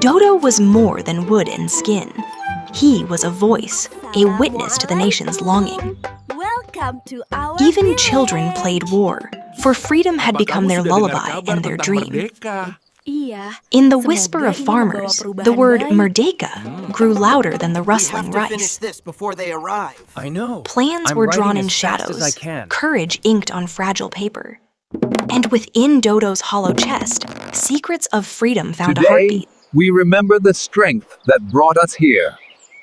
Dodo was more than wood and skin. He was a voice, a witness to the nation's longing. Even children played war, for freedom had become their lullaby and their dream. In the whisper of farmers, the word merdeka grew louder than the rustling rice. I know. Plans were drawn in shadows, courage inked on fragile paper. And within Dodo's hollow chest, secrets of freedom found a heartbeat. We remember the strength that brought us here,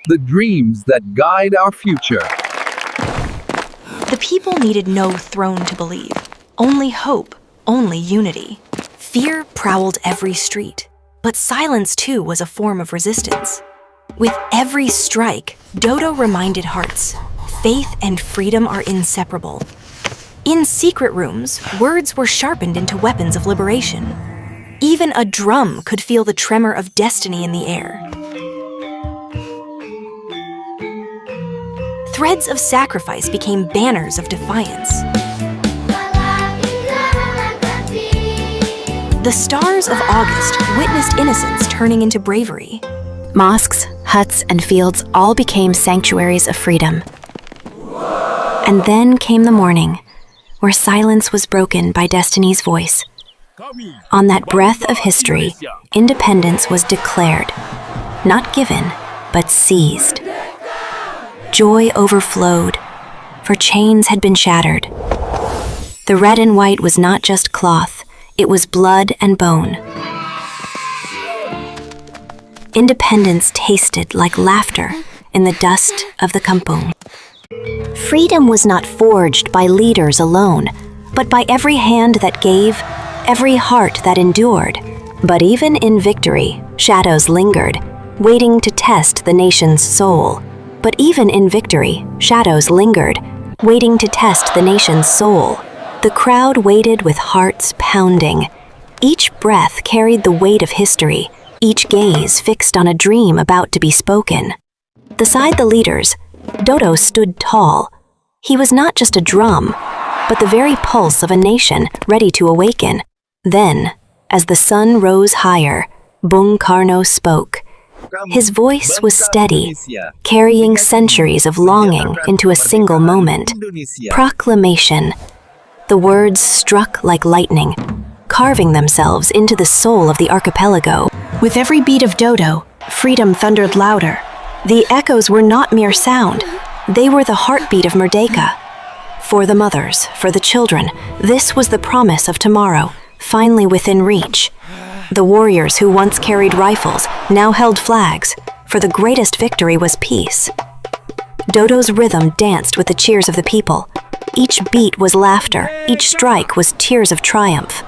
the dreams that guide our future. The people needed no throne to believe, only hope, only unity. Fear prowled every street, but silence too was a form of resistance. With every strike, Dodo reminded hearts, faith and freedom are inseparable. In secret rooms, words were sharpened into weapons of liberation. Even a drum could feel the tremor of destiny in the air. Threads of sacrifice became banners of defiance. The stars of August witnessed innocence turning into bravery. Mosques, huts, and fields all became sanctuaries of freedom. And then came the morning, where silence was broken by destiny's voice. On that breath of history, independence was declared, not given, but seized. Joy overflowed, for chains had been shattered. The red and white was not just cloth, it was blood and bone. Independence tasted like laughter in the dust of the kampung. Freedom was not forged by leaders alone, but by every hand that gave, every heart that endured. But even in victory, shadows lingered, waiting to test the nation's soul. But even in victory, shadows lingered, waiting to test the nation's soul. The crowd waited with hearts pounding. Each breath carried the weight of history, each gaze fixed on a dream about to be spoken. Beside the leaders, Dodo stood tall. He was not just a drum, but the very pulse of a nation ready to awaken. Then, as the sun rose higher, Bung Karno spoke. His voice was steady, carrying centuries of longing into a single moment. Proclamation. The words struck like lightning, carving themselves into the soul of the archipelago. With every beat of Dodo, freedom thundered louder. The echoes were not mere sound. They were the heartbeat of Merdeka. For the mothers, for the children, this was the promise of tomorrow, finally within reach. The warriors who once carried rifles now held flags, for the greatest victory was peace. Dodo's rhythm danced with the cheers of the people. Each beat was laughter, each strike was tears of triumph.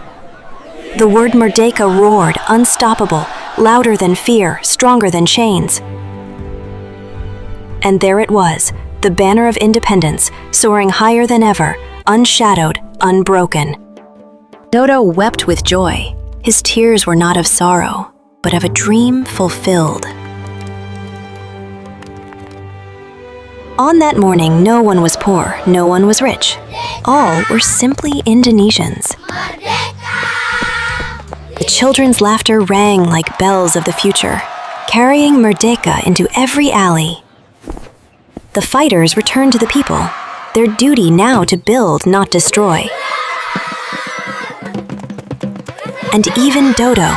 The word Merdeka roared, unstoppable, louder than fear, stronger than chains. And there it was, the banner of independence, soaring higher than ever, unshadowed, unbroken. Dodo wept with joy. His tears were not of sorrow, but of a dream fulfilled. On that morning, no one was poor, no one was rich. All were simply Indonesians. The children's laughter rang like bells of the future, carrying Merdeka into every alley. The fighters returned to the people, their duty now to build, not destroy. And even Dodo,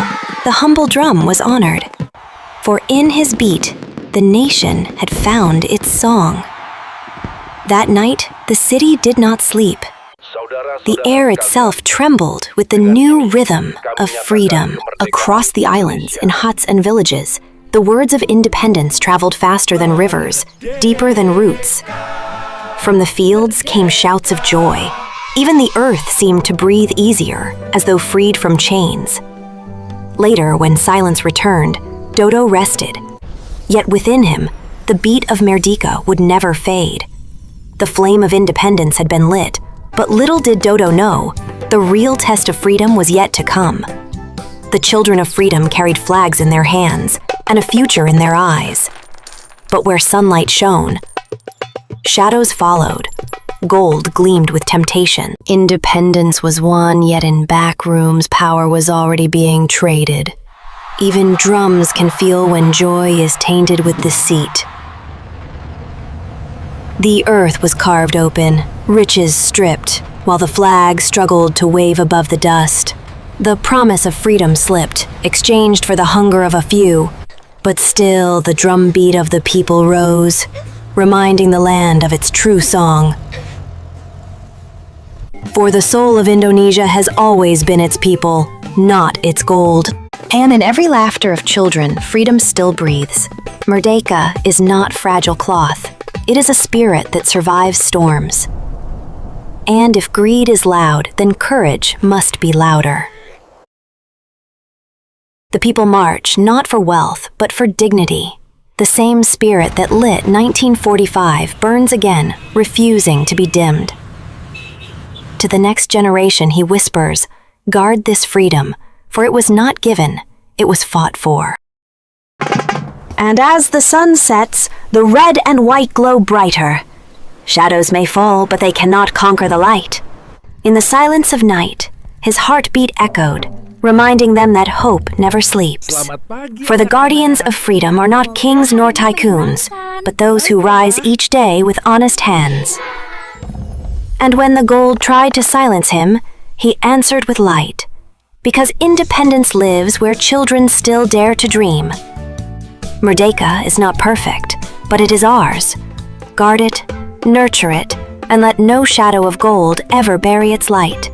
the humble drum, was honored. For in his beat, the nation had found its song. That night, the city did not sleep. The air itself trembled with the new rhythm of freedom. Across the islands, in huts and villages, the words of independence traveled faster than rivers, deeper than roots. From the fields came shouts of joy. Even the earth seemed to breathe easier, as though freed from chains. Later, when silence returned, Dodo rested. Yet within him, the beat of Merdeka would never fade. The flame of independence had been lit, but little did Dodo know, the real test of freedom was yet to come. The children of freedom carried flags in their hands, and a future in their eyes. But where sunlight shone, Shadows followed. Gold gleamed with temptation. Independence was won, yet in back rooms power was already being traded. Even drums can feel when joy is tainted with deceit. The earth was carved open, riches stripped, while the flag struggled to wave above the dust. The promise of freedom slipped, exchanged for the hunger of a few. But still the drumbeat of the people rose, reminding the land of its true song. For the soul of Indonesia has always been its people, not its gold. And in every laughter of children, freedom still breathes. Merdeka is not fragile cloth. It is a spirit that survives storms. And if greed is loud, then courage must be louder. The people march not for wealth, but for dignity. The same spirit that lit 1945 burns again, refusing to be dimmed. To the next generation he whispers, "Guard this freedom, for it was not given, it was fought for." And as the sun sets, the red and white glow brighter. Shadows may fall, but they cannot conquer the light. In the silence of night, his heartbeat echoed, reminding them that hope never sleeps. For the guardians of freedom are not kings nor tycoons, but those who rise each day with honest hands. And when the gold tried to silence him, he answered with light, because independence lives where children still dare to dream. Merdeka is not perfect, but it is ours. Guard it, nurture it, and let no shadow of gold ever bury its light.